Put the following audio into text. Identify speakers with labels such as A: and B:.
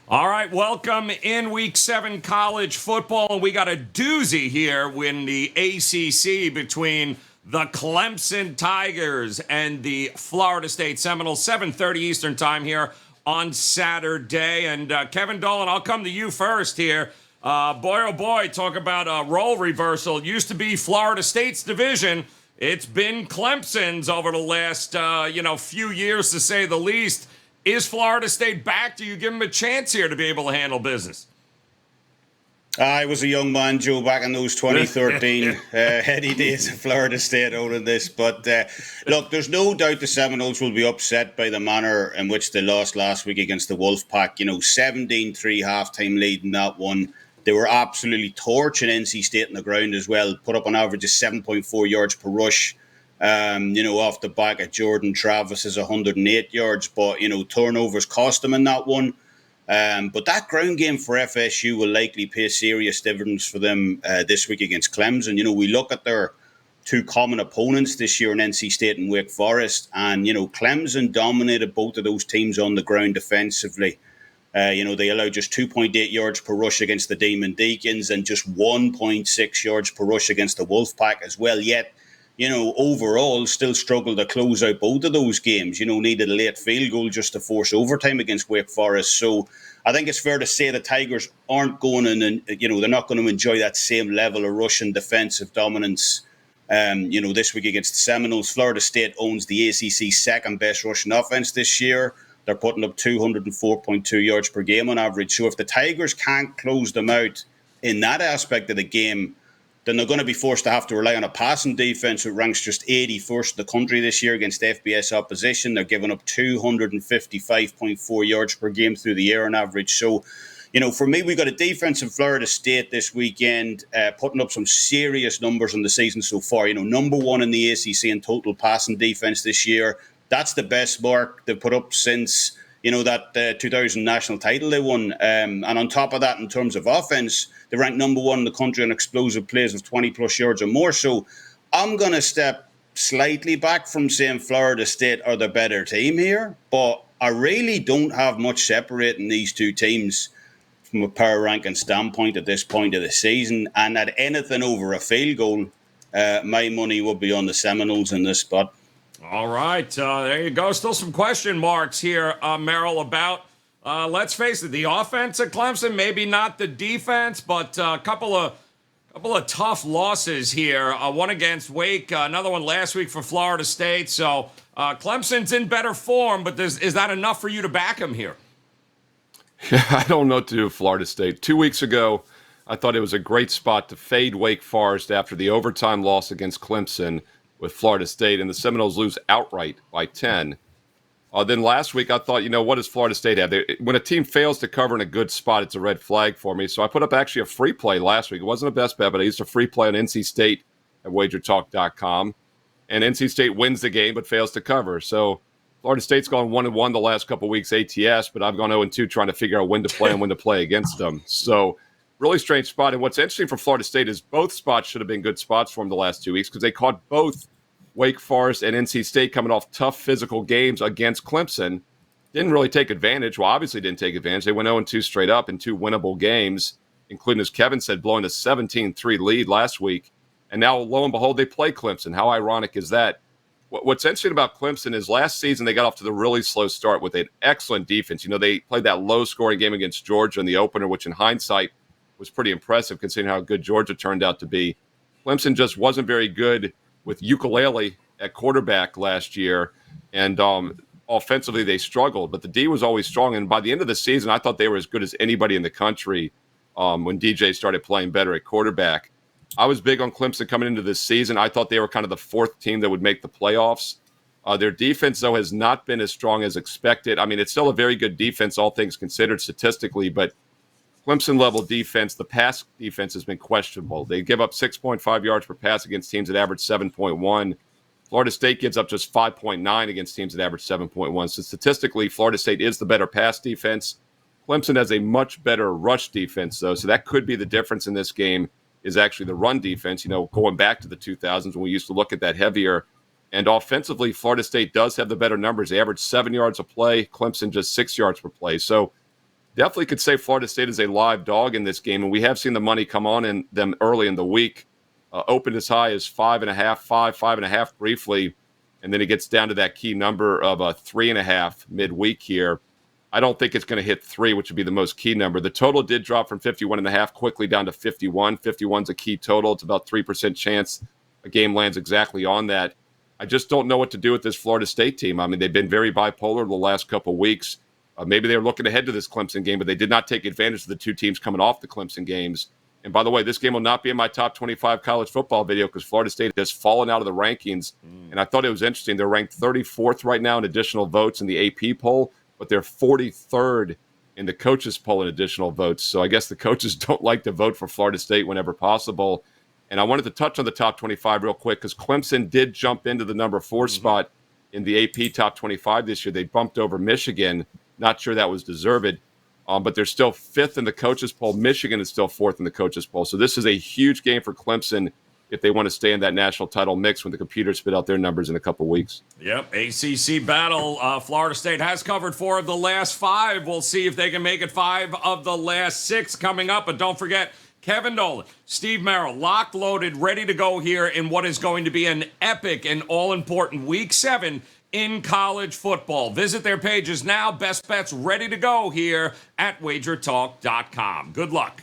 A: All right, welcome in Week 7 college football. We got a doozy here in the ACC between the Clemson Tigers and the Florida State Seminoles, 7:30 Eastern time here on Saturday. And Kevin Dolan, I'll come to you first here. Boy, oh boy, talk about a role reversal. Used to be Florida State's division. It's been Clemson's over the last, few years, to say the least. Is Florida State back? Do you give them a chance here to be able to handle business?
B: I was a young man, Joe, back in those 2013 heady days of Florida State out of this. But look, there's no doubt the Seminoles will be upset by the manner in which they lost last week against the Wolfpack. 17-3 halftime lead in that one. They were absolutely torching NC State on the ground as well. Put up an average of 7.4 yards per rush. Off the back of Jordan Travis's 108 yards, but turnovers cost them in that one. But that ground game for FSU will likely pay serious dividends for them this week against Clemson. We look at their two common opponents this year in NC State and Wake Forest, and Clemson dominated both of those teams on the ground defensively. They allowed just 2.8 yards per rush against the Demon Deacons and just 1.6 yards per rush against the Wolfpack as well. Yet, overall still struggled to close out both of those games. Needed a late field goal just to force overtime against Wake Forest. So I think it's fair to say the Tigers aren't going in and, they're not going to enjoy that same level of Russian defensive dominance, this week against the Seminoles. Florida State owns the ACC's second best rushing offense this year. They're putting up 204.2 yards per game on average. So if the Tigers can't close them out in that aspect of the game, then they're going to be forced to have to rely on a passing defense who ranks just 81st in the country this year against FBS opposition. They're giving up 255.4 yards per game through the air on average. So, for me, we got a defense in Florida State this weekend putting up some serious numbers on the season so far. Number one in the ACC in total passing defense this year. That's the best mark they've put up since that 2000 national title they won. And on top of that, in terms of offense, they ranked number one in the country on explosive plays of 20-plus yards or more. So I'm going to step slightly back from saying Florida State are the better team here, but I really don't have much separating these two teams from a power ranking standpoint at this point of the season. And at anything over a field goal, my money would be on the Seminoles in this spot.
A: All right, there you go. Still some question marks here, Merril, about, let's face it, the offense at Clemson, maybe not the defense, but a couple of tough losses here. One against Wake, another one last week for Florida State. So Clemson's in better form, but is that enough for you to back them here?
C: I don't know what to do with Florida State. 2 weeks ago, I thought it was a great spot to fade Wake Forest after the overtime loss against Clemson with Florida State, and the Seminoles lose outright by 10. Then last week, I thought, what does Florida State have? When a team fails to cover in a good spot, it's a red flag for me. So I put up actually a free play last week. It wasn't a best bet, but I used a free play on NC State at wagertalk.com. And NC State wins the game but fails to cover. So Florida State's gone 1-1 the last couple of weeks ATS, but I've gone 0-2 trying to figure out when to play and when to play against them. So really strange spot. And what's interesting for Florida State is both spots should have been good spots for them the last 2 weeks because they caught both Wake Forest and NC State coming off tough physical games against Clemson. Didn't really take advantage. Well, obviously didn't take advantage. They went 0-2 straight up in two winnable games, including, as Kevin said, blowing a 17-3 lead last week. And now, lo and behold, they play Clemson. How ironic is that? What's interesting about Clemson is last season they got off to the really slow start with an excellent defense. They played that low-scoring game against Georgia in the opener, which in hindsight was pretty impressive considering how good Georgia turned out to be. Clemson just wasn't very good with ukulele at quarterback last year, and offensively they struggled. But the D was always strong, and by the end of the season, I thought they were as good as anybody in the country when DJ started playing better at quarterback. I was big on Clemson coming into this season. I thought they were kind of the fourth team that would make the playoffs. Their defense, though, has not been as strong as expected. I mean, it's still a very good defense, all things considered statistically, but Clemson-level defense, the pass defense has been questionable. They give up 6.5 yards per pass against teams that average 7.1. Florida State gives up just 5.9 against teams that average 7.1. So statistically, Florida State is the better pass defense. Clemson has a much better rush defense, though, so that could be the difference in this game is actually the run defense, going back to the 2000s when we used to look at that heavier. And offensively, Florida State does have the better numbers. They average 7 yards a play. Clemson just 6 yards per play. So definitely could say Florida State is a live dog in this game, and we have seen the money come on in them early in the week. Opened as high as 5.5, 5.5 briefly, and then it gets down to that key number of 3.5 midweek here. I don't think it's going to hit 3, which would be the most key number. The total did drop from 51.5 quickly down to 51. 51's a key total. It's about 3% chance a game lands exactly on that. I just don't know what to do with this Florida State team. I mean, they've been very bipolar the last couple of weeks. Maybe they were looking ahead to this Clemson game, but they did not take advantage of the two teams coming off the Clemson games. And by the way, this game will not be in my top 25 college football video because Florida State has fallen out of the rankings. And I thought it was interesting. They're ranked 34th right now in additional votes in the AP poll, but they're 43rd in the coaches poll in additional votes. So I guess the coaches don't like to vote for Florida State whenever possible. And I wanted to touch on the top 25 real quick because Clemson did jump into the number 4 spot in the AP top 25 this year. They bumped over Michigan. Not sure that was deserved, but they're still 5th in the coaches poll. Michigan is still 4th in the coaches poll. So this is a huge game for Clemson if they want to stay in that national title mix when the computers spit out their numbers in a couple weeks.
A: Yep, ACC battle. Florida State has covered 4 of the last 5. We'll see if they can make it 5 of the last 6 coming up. But don't forget, Kevin Dolan, Steve Merril, locked, loaded, ready to go here in what is going to be an epic and all-important Week 7 in college football. Visit their pages now. Best bets ready to go here at wagertalk.com. Good luck.